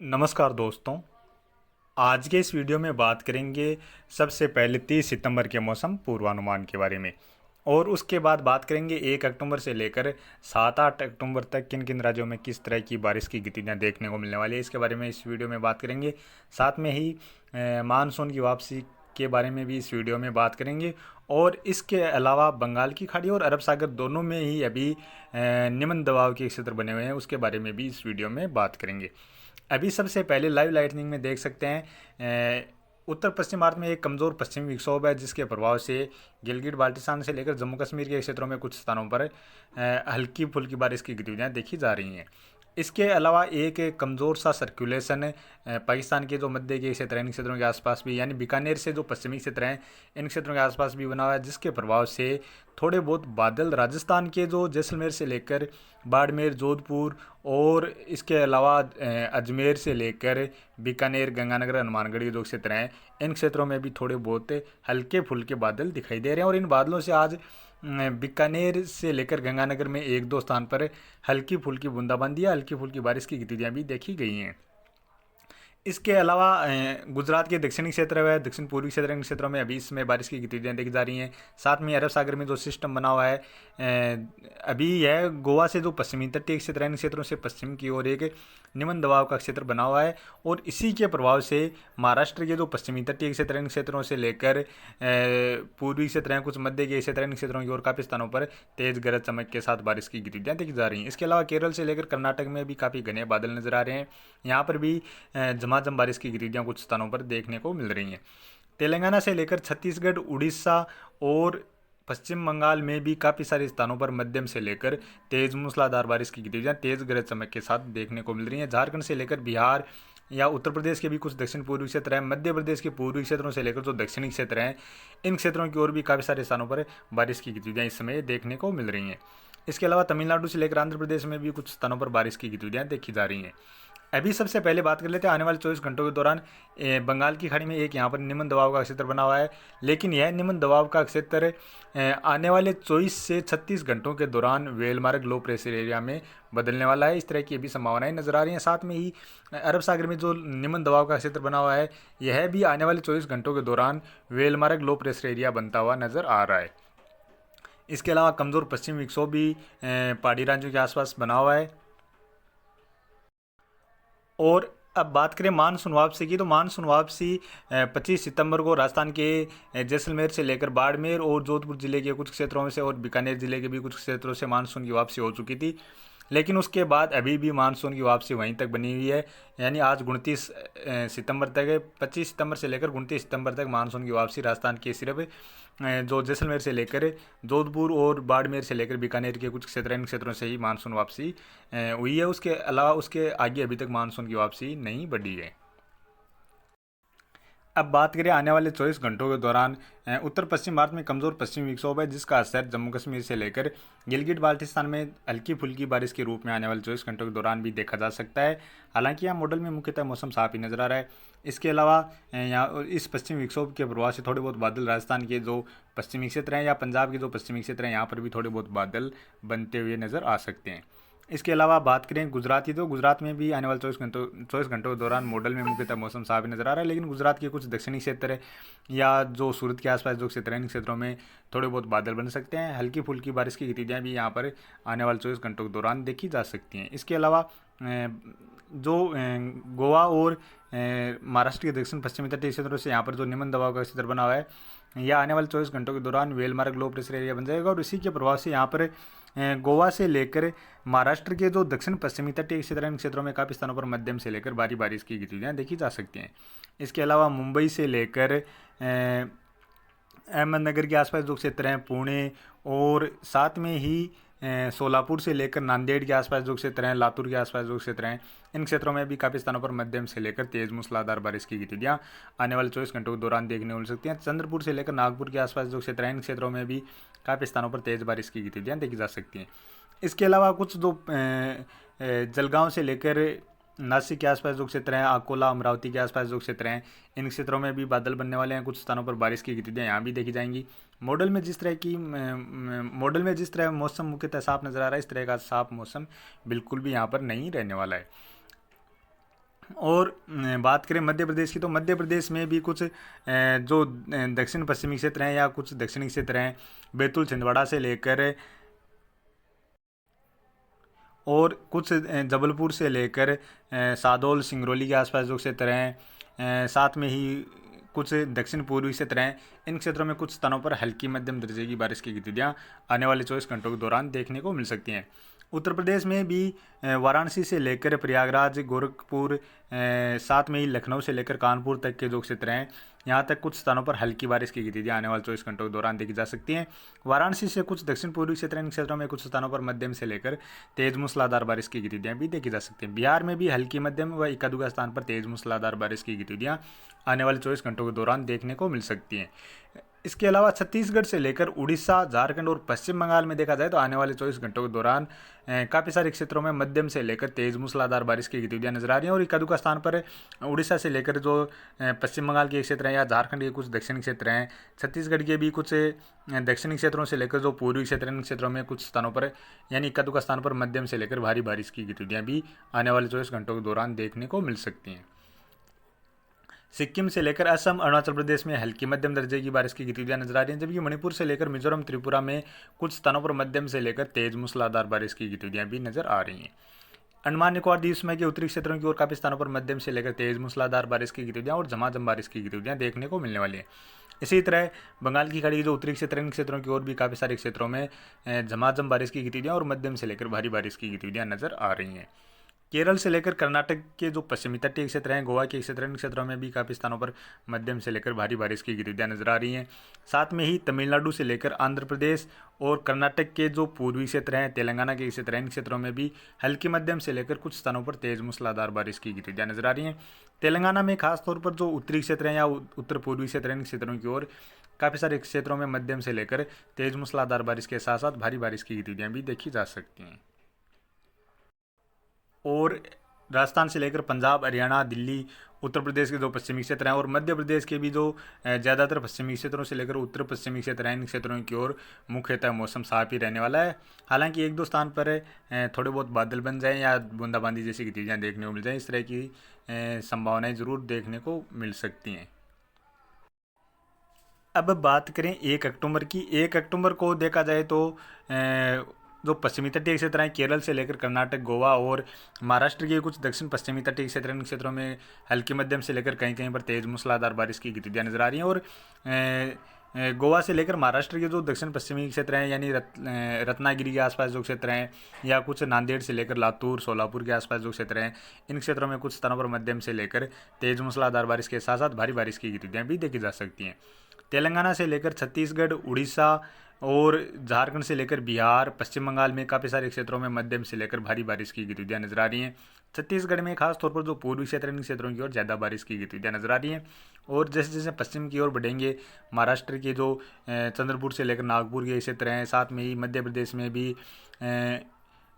नमस्कार दोस्तों। आज के इस वीडियो में बात करेंगे सबसे पहले 30 सितंबर के मौसम पूर्वानुमान के बारे में, और उसके बाद बात करेंगे 1 अक्टूबर से लेकर 7-8 अक्टूबर तक किन किन राज्यों में किस तरह की बारिश की गतिविधियां देखने को मिलने वाली है, इसके बारे में इस वीडियो में बात करेंगे। साथ में ही मानसून की वापसी के बारे में भी इस वीडियो में बात करेंगे, और इसके अलावा बंगाल की खाड़ी और अरब सागर दोनों में ही अभी निम्न दबाव के क्षेत्र बने हुए हैं, उसके बारे में भी इस वीडियो में बात करेंगे। अभी सबसे पहले लाइव लाइटनिंग में देख सकते हैं उत्तर पश्चिम भारत में एक कमज़ोर पश्चिमी विक्षोभ है, जिसके प्रभाव से गिलगिट बाल्टिस्तान से लेकर जम्मू कश्मीर के क्षेत्रों में कुछ स्थानों पर हल्की फुल्की बारिश की गतिविधियां देखी जा रही हैं। इसके अलावा एक कमज़ोर सा सर्कुलेशन पाकिस्तान के जो मध्य के क्षेत्र हैं, इन क्षेत्रों के आसपास भी, यानी बीकानेर से जो पश्चिमी क्षेत्र हैं, इन क्षेत्रों के आसपास भी बना हुआ है, जिसके प्रभाव से थोड़े बहुत बादल राजस्थान के जो जैसलमेर से लेकर बाड़मेर, जोधपुर और इसके अलावा अजमेर से लेकर बीकानेर, गंगानगर, हनुमानगढ़ के जो क्षेत्र हैं, इन क्षेत्रों में भी थोड़े बहुत हल्के फुल्के बादल दिखाई दे रहे हैं। और इन बादलों से आज बीकानेर से लेकर गंगानगर में एक दो स्थान पर हल्की फुल्की बूंदाबांदी या हल्की फुल्की बारिश की गतिविधियां भी देखी गई हैं। इसके अलावा गुजरात के दक्षिणी क्षेत्र व दक्षिण पूर्वी क्षेत्र, इन क्षेत्रों में अभी इसमें बारिश की गतिविधियां देखी जा रही हैं। साथ में अरब सागर में जो सिस्टम बना हुआ है, अभी यह गोवा से जो पश्चिमी तटीय क्षेत्र है, इन क्षेत्रों से पश्चिम की ओर एक निम्न दबाव का क्षेत्र बना हुआ है, और इसी के प्रभाव से महाराष्ट्र के जो पश्चिमी तटीय क्षेत्र हैं, इन क्षेत्रों से लेकर पूर्वी क्षेत्र हैं, कुछ मध्य के क्षेत्र हैं, इन क्षेत्रों की ओर काफ़ी स्थानों पर तेज गरज चमक के साथ बारिश की गतिविधियां देखी जा रही हैं। इसके अलावा केरल से लेकर कर्नाटक में भी काफ़ी घने बादल नजर आ रहे हैं। यहाँ पर भी झमाझम बारिश की गतिविधियां कुछ स्थानों पर देखने को मिल रही हैं। तेलंगाना से लेकर छत्तीसगढ़, उड़ीसा और पश्चिम बंगाल में भी काफ़ी सारे स्थानों पर मध्यम से लेकर तेज मूसलाधार बारिश की गतिविधियां तेज गरज चमक के साथ देखने को मिल रही हैं। झारखंड से लेकर बिहार या उत्तर प्रदेश के भी कुछ दक्षिण पूर्वी क्षेत्र हैं, मध्य प्रदेश के पूर्वी क्षेत्रों से लेकर जो दक्षिणी क्षेत्र हैं, इन क्षेत्रों की ओर भी काफ़ी सारे स्थानों पर बारिश की गतिविधियां इस समय देखने को मिल रही हैं। इसके अलावा तमिलनाडु से लेकर आंध्र प्रदेश में भी कुछ स्थानों पर बारिश की गतिविधियां देखी जा रही हैं। अभी सबसे पहले बात कर लेते हैं आने वाले 24 घंटों के दौरान बंगाल की खाड़ी में एक यहाँ पर निम्न दबाव का क्षेत्र बना हुआ है, लेकिन यह निम्न दबाव का क्षेत्र आने वाले 24 से 36 घंटों के दौरान वेलमार्ग लो प्रेशर एरिया में बदलने वाला है। इस तरह की अभी संभावनाएं नजर आ रही हैं। साथ में ही अरब सागर में जो निम्न दबाव का क्षेत्र बना हुआ है, यह भी आने वाले 24 घंटों के दौरान वेलमार्ग लो प्रेशर एरिया बनता हुआ नजर आ रहा है। इसके अलावा कमज़ोर पश्चिमी विक्षोभ भी पहाड़ी राज्यों के आसपास बना हुआ है। और अब बात करें मानसून वापसी की, तो मानसून वापसी 25 सितंबर को राजस्थान के जैसलमेर से लेकर बाड़मेर और जोधपुर जिले के कुछ क्षेत्रों में से और बीकानेर जिले के भी कुछ क्षेत्रों से मानसून की वापसी हो चुकी थी, लेकिन उसके बाद अभी भी मानसून की वापसी वहीं तक बनी हुई है। यानी आज 29 सितंबर तक, 25 सितंबर से लेकर 29 सितंबर तक मानसून की वापसी राजस्थान के सिर्फ जो जैसलमेर से लेकर जोधपुर और बाड़मेर से लेकर बीकानेर के कुछ क्षेत्र, इन क्षेत्रों से ही मानसून वापसी हुई है। उसके अलावा उसके आगे अभी तक मानसून की वापसी नहीं बढ़ी है। अब बात करें आने वाले 24 घंटों के दौरान, उत्तर पश्चिम भारत में कमज़ोर पश्चिमी विक्षोभ है, जिसका असर जम्मू कश्मीर से लेकर गिलगिट बाल्टिस्तान में हल्की फुल्की बारिश के रूप में आने वाले 24 घंटों के दौरान भी देखा जा सकता है। हालांकि यहाँ मॉडल में मुख्यतः मौसम साफ ही नजर आ रहा है। इसके अलावा यहाँ इस पश्चिमी विक्षोभ के प्रभाव से थोड़े बहुत बादल राजस्थान के जो पश्चिमी क्षेत्र हैं या पंजाब के जो पश्चिमी क्षेत्र हैं, यहाँ पर भी थोड़े बहुत बादल बनते हुए नजर आ सकते हैं। इसके अलावा बात करें गुजरात की, तो गुजरात में भी आने वाले 24 घंटों के दौरान मॉडल में मुख्यतः मौसम साफ नजर आ रहा है, लेकिन गुजरात के कुछ दक्षिणी क्षेत्र या जो सूरत के आसपास जो क्षेत्र हैं, इन क्षेत्रों में थोड़े बहुत बादल बन सकते हैं। हल्की फुल्की बारिश की गतिविधियां भी यहाँ पर आने वाले 24 घंटों के दौरान देखी जा सकती हैं। इसके अलावा जो गोवा और महाराष्ट्र के दक्षिण पश्चिमी तटीय क्षेत्रों से यहाँ पर जो निम्न दबाव का क्षेत्र बना हुआ है, यह आने वाले 24 घंटों के दौरान वेलमार्ग लो प्रेशर एरिया बन जाएगा, और इसी के प्रभाव से यहाँ पर गोवा से लेकर महाराष्ट्र के जो दक्षिण पश्चिमी तटीय क्षेत्र हैं, इन क्षेत्रों में काफ़ी स्थानों पर मध्यम से लेकर भारी बारिश की गतिविधियां देखी जा सकती हैं। इसके अलावा मुंबई से लेकर अहमदनगर के आसपास जो क्षेत्र हैं, पुणे और साथ में ही सोलापुर से लेकर नांदेड़ के आसपास जो क्षेत्र हैं, लातूर के आसपास जो क्षेत्र हैं, इन क्षेत्रों में भी काफ़ी स्थानों पर मध्यम से लेकर तेज मूसलाधार बारिश की गतिविधियां आने वाले 24 घंटों के दौरान देखने को मिल सकती हैं। चंद्रपुर से लेकर नागपुर के आसपास जो क्षेत्र हैं, इन क्षेत्रों में भी काफ़ी स्थानों पर तेज बारिश की गतिविधियां देखी जा सकती हैं। इसके अलावा कुछ जो जलगांव से लेकर नासिक के आसपास जो क्षेत्र हैं, अकोला, अमरावती के आसपास जो क्षेत्र हैं, इन क्षेत्रों में भी बादल बनने वाले हैं। कुछ स्थानों पर बारिश की गतिविधियां यहाँ भी देखी जाएंगी। मॉडल में जिस तरह मौसम मुख्यतः साफ नज़र आ रहा है, इस तरह का साफ मौसम बिल्कुल भी यहाँ पर नहीं रहने वाला है। और बात करें मध्य प्रदेश की, तो मध्य प्रदेश में भी कुछ जो दक्षिण पश्चिमी क्षेत्र हैं या कुछ दक्षिणी क्षेत्र हैं, बैतूल छिंदवाड़ा से लेकर और कुछ जबलपुर से लेकर सादौल सिंगरौली के आसपास जो क्षेत्र हैं, साथ में ही कुछ दक्षिण पूर्वी क्षेत्र हैं, इन क्षेत्रों में कुछ स्थानों पर हल्की मध्यम दर्जे की बारिश की गतिविधियाँ आने वाले 24 घंटों के दौरान देखने को मिल सकती हैं। उत्तर प्रदेश में भी वाराणसी से लेकर प्रयागराज, गोरखपुर, साथ में ही लखनऊ से लेकर कानपुर तक के जो क्षेत्र हैं, यहाँ तक कुछ स्थानों पर हल्की बारिश की गतिविधियाँ आने वाले 24 घंटों के दौरान देखी जा सकती हैं। वाराणसी से कुछ दक्षिण पूर्वी क्षेत्र, इन क्षेत्रों में कुछ स्थानों पर मध्यम से लेकर तेज मूसलाधार बारिश की गतिविधियाँ भी देखी जा सकती हैं। बिहार में भी हल्की मध्यम व इक्का दुक्का स्थान पर तेज मूसलाधार बारिश की गतिविधियाँ आने वाले 24 घंटों के दौरान देखने को मिल सकती हैं। इसके अलावा छत्तीसगढ़ से लेकर उड़ीसा, झारखंड और पश्चिम बंगाल में देखा जाए तो आने वाले 24 घंटों के दौरान काफ़ी सारे क्षेत्रों में मध्यम से लेकर तेज मूसलाधार बारिश की गतिविधियाँ नजर आ रही हैं। और इक्का दुक्का स्थान पर उड़ीसा से लेकर जो पश्चिम बंगाल के क्षेत्र हैं या झारखंड के कुछ दक्षिणी क्षेत्र हैं, छत्तीसगढ़ के भी कुछ दक्षिणी क्षेत्रों से लेकर जो पूर्वी क्षेत्र हैं, इन क्षेत्रों में कुछ स्थानों पर यानी इक्का दुक्का स्थान पर मध्यम से लेकर भारी बारिश की गतिविधियाँ भी आने वाले 24 घंटों के दौरान देखने को मिल सकती हैं। सिक्किम से लेकर असम, अरुणाचल प्रदेश में हल्की मध्यम दर्जे की बारिश की गतिविधियां नजर आ रही हैं, जबकि मणिपुर से लेकर मिजोरम, त्रिपुरा में कुछ स्थानों पर मध्यम से लेकर तेज मूसलाधार बारिश की गतिविधियां भी नजर आ रही हैं। अंडमान निकोबार द्वीप समूह के उत्तरी क्षेत्रों की ओर काफी स्थानों पर मध्यम से लेकर तेज मूसलाधार बारिश की गतिविधियां और झमाझम बारिश की गतिविधियां देखने को मिलने वाली है। इसी तरह बंगाल की खाड़ी के जो उत्तरी क्षेत्र हैं, इन क्षेत्रों की ओर भी काफ़ी सारे क्षेत्रों में झमाझम बारिश की गतिविधियां और मध्यम से लेकर भारी बारिश की गतिविधियां नजर आ रही हैं। केरल से लेकर कर्नाटक के जो पश्चिमी तटीय क्षेत्र हैं, गोवा के क्षेत्र, इन क्षेत्रों में भी काफ़ी स्थानों पर मध्यम से लेकर भारी बारिश की गतिविधियां नजर आ रही हैं। साथ में ही तमिलनाडु से लेकर आंध्र प्रदेश और कर्नाटक के जो पूर्वी क्षेत्र हैं, तेलंगाना के क्षेत्र हैं, इन क्षेत्रों में भी हल्की मध्यम से लेकर कुछ स्थानों पर तेज मूसलाधार बारिश की गतिविधियां नजर आ रही हैं। तेलंगाना में खासतौर पर जो उत्तरी क्षेत्र हैं या उत्तर पूर्वी क्षेत्र हैं, इन क्षेत्रों की ओर काफ़ी सारे क्षेत्रों में मध्यम से लेकर तेज मूसलाधार बारिश के साथ साथ भारी बारिश की गतिविधियां भी देखी जा सकती हैं। और राजस्थान से लेकर पंजाब, हरियाणा, दिल्ली, उत्तर प्रदेश के जो पश्चिमी क्षेत्र हैं और मध्य प्रदेश के भी जो ज़्यादातर पश्चिमी क्षेत्रों से लेकर उत्तर पश्चिमी क्षेत्र हैं, इन क्षेत्रों की ओर मुख्यतः मौसम साफ ही रहने वाला है। हालांकि एक दो स्थान पर थोड़े बहुत बादल बन जाएं या बूंदाबांदी जैसी गतिविधियाँ देखने को मिल जाएं, इस तरह की संभावनाएं ज़रूर देखने को मिल सकती हैं। अब बात करें 1 अक्टूबर की। 1 अक्टूबर को देखा जाए तो जो पश्चिमी तटीय क्षेत्र हैं, केरल से लेकर कर्नाटक, गोवा और महाराष्ट्र के कुछ दक्षिण पश्चिमी तटीय क्षेत्र, इन क्षेत्रों में हल्की मध्यम से लेकर कहीं कहीं पर तेज मूसलाधार बारिश की गतिविधियां नजर आ रही हैं। और गोवा से लेकर महाराष्ट्र के जो दक्षिण पश्चिमी क्षेत्र हैं यानी रत्नागिरी के आसपास जो क्षेत्र हैं या कुछ नांदेड़ से लेकर लातूर, सोलापुर के आसपास जो क्षेत्र हैं, इन क्षेत्रों में कुछ स्थानों पर मध्यम से लेकर तेज मूसलाधार बारिश के साथ साथ भारी बारिश की गतिविधियां भी देखी जा सकती हैं। तेलंगाना से लेकर छत्तीसगढ़, उड़ीसा और झारखंड से लेकर बिहार, पश्चिम बंगाल में काफ़ी सारे क्षेत्रों में मध्यम से लेकर भारी बारिश की गतिविधियां नजर आ रही हैं। छत्तीसगढ़ में खास तौर पर जो पूर्वी क्षेत्र, इन क्षेत्रों की ओर ज़्यादा बारिश की गतिविधियां नजर आ रही हैं। और जैसे जैसे पश्चिम की ओर बढ़ेंगे, महाराष्ट्र के जो चंद्रपुर से लेकर नागपुर के क्षेत्र हैं, साथ में ही मध्य प्रदेश में भी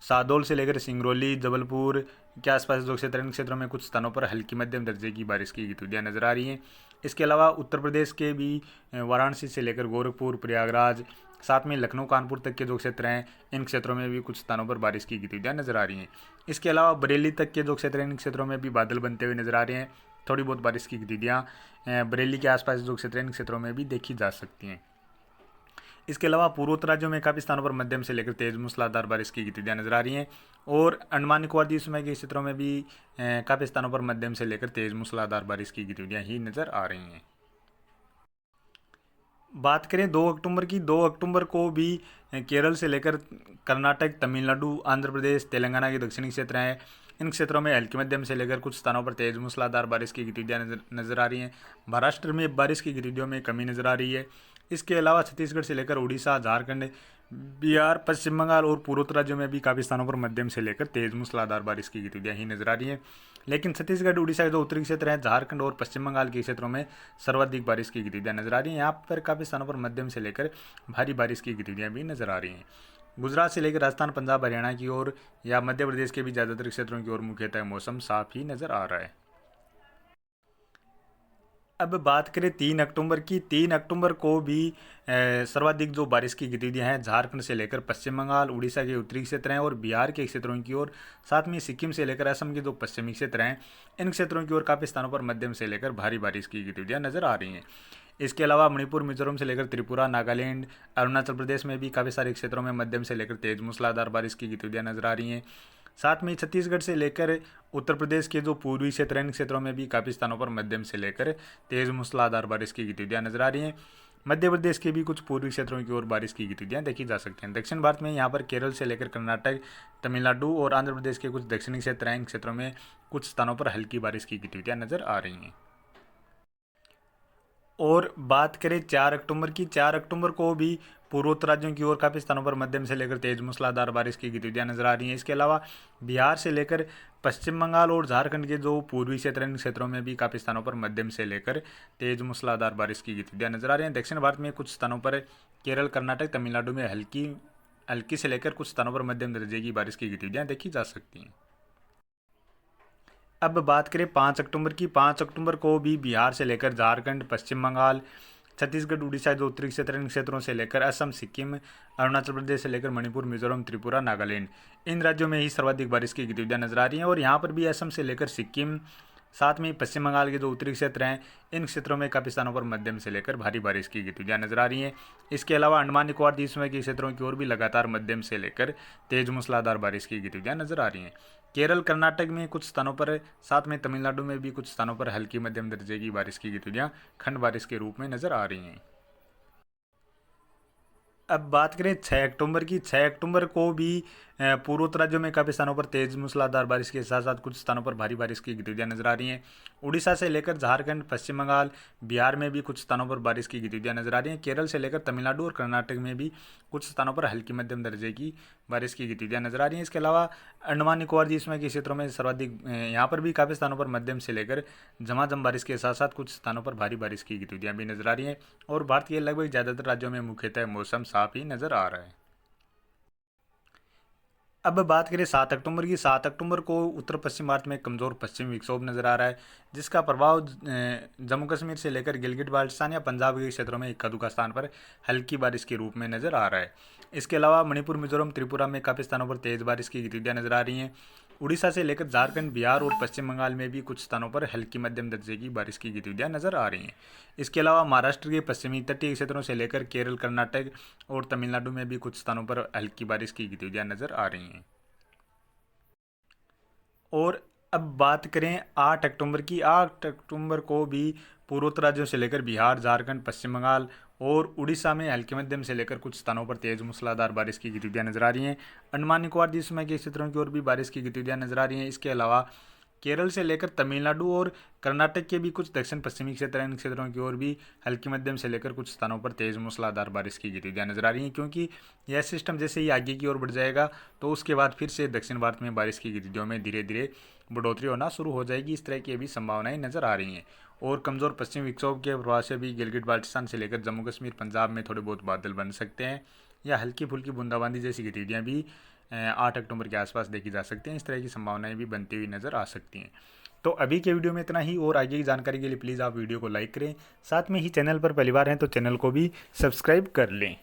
सादौल से लेकर सिंगरौली, जबलपुर के आसपास जो क्षेत्र, इन क्षेत्रों में कुछ स्थानों पर हल्की मध्यम दर्जे की बारिश की गतिविधियां नजर आ रही हैं। इसके अलावा उत्तर प्रदेश के भी वाराणसी से लेकर गोरखपुर, प्रयागराज, साथ में लखनऊ, कानपुर तक के जो क्षेत्र हैं, इन क्षेत्रों में भी कुछ स्थानों पर बारिश की गतिविधियां नजर आ रही हैं। इसके अलावा बरेली तक के जो क्षेत्र हैं, इन क्षेत्रों में भी बादल बनते हुए नजर आ रहे हैं। थोड़ी बहुत बारिश की गतिविधियां बरेली के आसपास जो क्षेत्र हैं, इन क्षेत्रों में भी देखी जा सकती हैं। इसके अलावा पूर्वोत्तर राज्यों में काफ़ी स्थानों पर मध्यम से लेकर तेज मूसलाधार बारिश की गतिविधियां नजर आ रही हैं। और अंडमान निकोबार द्वीप समूह के क्षेत्रों में भी काफ़ी स्थानों पर मध्यम से लेकर तेज मूसलाधार बारिश की गतिविधियां ही नजर आ रही हैं। बात करें 2 अक्टूबर की, 2 अक्टूबर को भी केरल से लेकर कर्नाटक, तमिलनाडु, आंध्र प्रदेश, तेलंगाना के दक्षिणी क्षेत्र हैं, इन क्षेत्रों में हल्की मध्यम से लेकर कुछ स्थानों पर तेज मूसलाधार बारिश की गतिविधियां नजर आ रही हैं। महाराष्ट्र में बारिश की गतिविधियों में कमी नजर आ रही है। इसके अलावा छत्तीसगढ़ से लेकर उड़ीसा, झारखंड, बिहार, पश्चिम बंगाल और पूर्वोत्तर राज्यों में भी काफ़ी स्थानों पर मध्यम से लेकर तेज मूसलाधार बारिश की गतिविधियां ही नजर आ रही हैं। लेकिन छत्तीसगढ़, उड़ीसा के जो उत्तरी क्षेत्र हैं, झारखंड और पश्चिम बंगाल के क्षेत्रों में सर्वाधिक बारिश की गतिविधियां नजर आ रही हैं। यहाँ पर काफ़ी स्थानों पर मध्यम से लेकर भारी बारिश की गतिविधियां भी नजर आ रही हैं। गुजरात से लेकर राजस्थान, पंजाब, हरियाणा की ओर या मध्य प्रदेश के भी ज़्यादातर क्षेत्रों की ओर मुख्यतः मौसम साफ ही नजर आ रहा है। अब बात करें 3 अक्टूबर की। 3 अक्टूबर को भी सर्वाधिक जो बारिश की गतिविधियां हैं झारखंड से लेकर पश्चिम बंगाल, उड़ीसा के उत्तरी क्षेत्र हैं और बिहार के क्षेत्रों की ओर, साथ में सिक्किम से लेकर असम के जो पश्चिमी क्षेत्र हैं, इन क्षेत्रों की ओर काफ़ी स्थानों पर मध्यम से लेकर भारी बारिश की गतिविधियां नजर आ रही हैं। इसके अलावा मणिपुर, मिजोरम से लेकर त्रिपुरा, नागालैंड, अरुणाचल प्रदेश में भी काफ़ी सारे क्षेत्रों में मध्यम से लेकर तेज मूसलाधार बारिश की गतिविधियां नजर आ रही हैं। साथ में छत्तीसगढ़ से लेकर उत्तर प्रदेश के जो पूर्वी क्षेत्र हैं, इन क्षेत्रों में भी काफ़ी स्थानों पर मध्यम से लेकर तेज मूसलाधार बारिश की गतिविधियां नजर आ रही हैं। मध्य प्रदेश के भी कुछ पूर्वी क्षेत्रों की ओर बारिश की गतिविधियां देखी जा सकती हैं। दक्षिण भारत में यहाँ पर केरल से लेकर कर्नाटक, तमिलनाडु और आंध्र प्रदेश के कुछ दक्षिणी क्षेत्र हैं, इन क्षेत्रों में कुछ स्थानों पर हल्की बारिश की गतिविधियां नजर आ रही हैं। और बात करें 4 अक्टूबर की। 4 अक्टूबर को भी पूर्वोत्तर राज्यों की ओर काफ़ी स्थानों पर मध्यम से लेकर तेज मूसलाधार बारिश की गतिविधियां नजर आ रही हैं। इसके अलावा बिहार से लेकर पश्चिम बंगाल और झारखंड के जो पूर्वी क्षेत्र हैं, इन क्षेत्रों में भी काफ़ी स्थानों पर मध्यम से लेकर तेज मूसलाधार बारिश की गतिविधियां नजर आ रही हैं। दक्षिण भारत में कुछ स्थानों पर केरल, कर्नाटक, तमिलनाडु में हल्की हल्की से लेकर कुछ स्थानों पर मध्यम दर्जे की बारिश की गतिविधियां देखी जा सकती हैं। अब बात करें 5 अक्टूबर की। 5 अक्टूबर को भी बिहार से लेकर झारखंड, पश्चिम बंगाल, छत्तीसगढ़, उड़ीसा जो उत्तरी क्षेत्र, इन क्षेत्रों से लेकर असम, सिक्किम, अरुणाचल प्रदेश से लेकर मणिपुर, मिजोरम, त्रिपुरा, नागालैंड, इन राज्यों में ही सर्वाधिक बारिश की गतिविधियां नजर आ रही हैं। और यहाँ पर भी असम से लेकर सिक्किम, साथ में पश्चिम बंगाल के जो उत्तरी क्षेत्र हैं, इन क्षेत्रों में काफ़ी स्थानों पर मध्यम से लेकर भारी बारिश की गतिविधियां नजर आ रही हैं। इसके अलावा अंडमान निकोबार द्वीप समूह के क्षेत्रों की ओर भी लगातार मध्यम से लेकर तेज मूसलाधार बारिश की गतिविधियां नजर आ रही हैं। केरल, कर्नाटक में कुछ स्थानों पर, साथ में तमिलनाडु में भी कुछ स्थानों पर हल्की मध्यम दर्जे की बारिश की गतिविधियां खंड बारिश के रूप में नजर आ रही हैं। अब बात करें 6 अक्टूबर की। 6 अक्टूबर को भी पूर्वोत्तर राज्यों में काफ़ी स्थानों पर तेज मूसलाधार बारिश के साथ साथ कुछ स्थानों पर भारी बारिश की गतिविधियां नजर आ रही हैं। उड़ीसा से लेकर झारखंड, पश्चिम बंगाल, बिहार में भी कुछ स्थानों पर बारिश की गतिविधियां नजर आ रही हैं। केरल से लेकर तमिलनाडु और कर्नाटक में भी कुछ स्थानों पर हल्की मध्यम दर्जे की बारिश की गतिविधियां नजर आ रही हैं। इसके अलावा अंडमान निकोबार द्वीप समूह के क्षेत्रों में सर्वाधिक, यहाँ पर भी काफ़ी स्थानों पर मध्यम से लेकर झमाझम बारिश के साथ साथ कुछ स्थानों पर भारी बारिश की गतिविधियां भी नजर आ रही हैं। और भारत के लगभग ज़्यादातर राज्यों में मुख्यतः मौसम साफ ही नजर आ रहा है। अब बात करें 7 अक्टूबर की। 7 अक्टूबर को उत्तर पश्चिम भारत में कमज़ोर पश्चिमी विक्षोभ नज़र आ रहा है, जिसका प्रभाव जम्मू कश्मीर से लेकर गिलगित बाल्टिस्तान या पंजाब के क्षेत्रों में इक्का दुक्का स्थान पर हल्की बारिश के रूप में नज़र आ रहा है। इसके अलावा मणिपुर, मिजोरम, त्रिपुरा में काफ़ी स्थानों पर तेज़ बारिश की गतिविधियां नजर आ रही हैं। उड़ीसा से लेकर झारखंड, बिहार और पश्चिम बंगाल में भी कुछ स्थानों पर हल्की मध्यम दर्जे की बारिश की गतिविधियां नजर आ रही हैं। इसके अलावा महाराष्ट्र के पश्चिमी तटीय क्षेत्रों से लेकर केरल, कर्नाटक और तमिलनाडु में भी कुछ स्थानों पर हल्की बारिश की गतिविधियां नजर आ रही हैं। और अब बात करें 8 अक्टूबर की। 8 अक्टूबर को भी पूर्वोत्तर राज्यों से लेकर बिहार, झारखंड, पश्चिम बंगाल और उड़ीसा में हल्के मध्यम से लेकर कुछ स्थानों पर तेज मूसलाधार बारिश की गतिविधियां नजर आ रही हैं। अंडमान निकोबार द्वीप समूह के क्षेत्रों की ओर भी बारिश की गतिविधियां नजर आ रही हैं। इसके अलावा केरल से लेकर तमिलनाडु और कर्नाटक के भी कुछ दक्षिण पश्चिमी क्षेत्र हैं, इन क्षेत्रों की ओर भी हल्की मध्यम से लेकर कुछ स्थानों पर तेज मूसलाधार बारिश की गतिविधियां नजर आ रही हैं। क्योंकि यह सिस्टम जैसे ही आगे की ओर बढ़ जाएगा तो उसके बाद फिर से दक्षिण भारत में बारिश की गतिविधियों में धीरे धीरे बढ़ोतरी होना शुरू हो जाएगी। इस तरह की अभी संभावनाएं नजर आ रही हैं। और कमज़ोर पश्चिमी विक्षोभ के प्रभाव से भी गिलगित बाल्टिस्तान से लेकर जम्मू कश्मीर, पंजाब में थोड़े बहुत बादल बन सकते हैं या हल्की फुल्की बूंदाबांदी जैसी गतिविधियां भी 8 अक्टूबर के आसपास देखी जा सकती हैं। इस तरह की संभावनाएं भी बनती हुई नज़र आ सकती हैं। तो अभी के वीडियो में इतना ही, और आगे की जानकारी के लिए प्लीज़ आप वीडियो को लाइक करें, साथ में ही चैनल पर पहली बार हैं तो चैनल को भी सब्सक्राइब कर लें।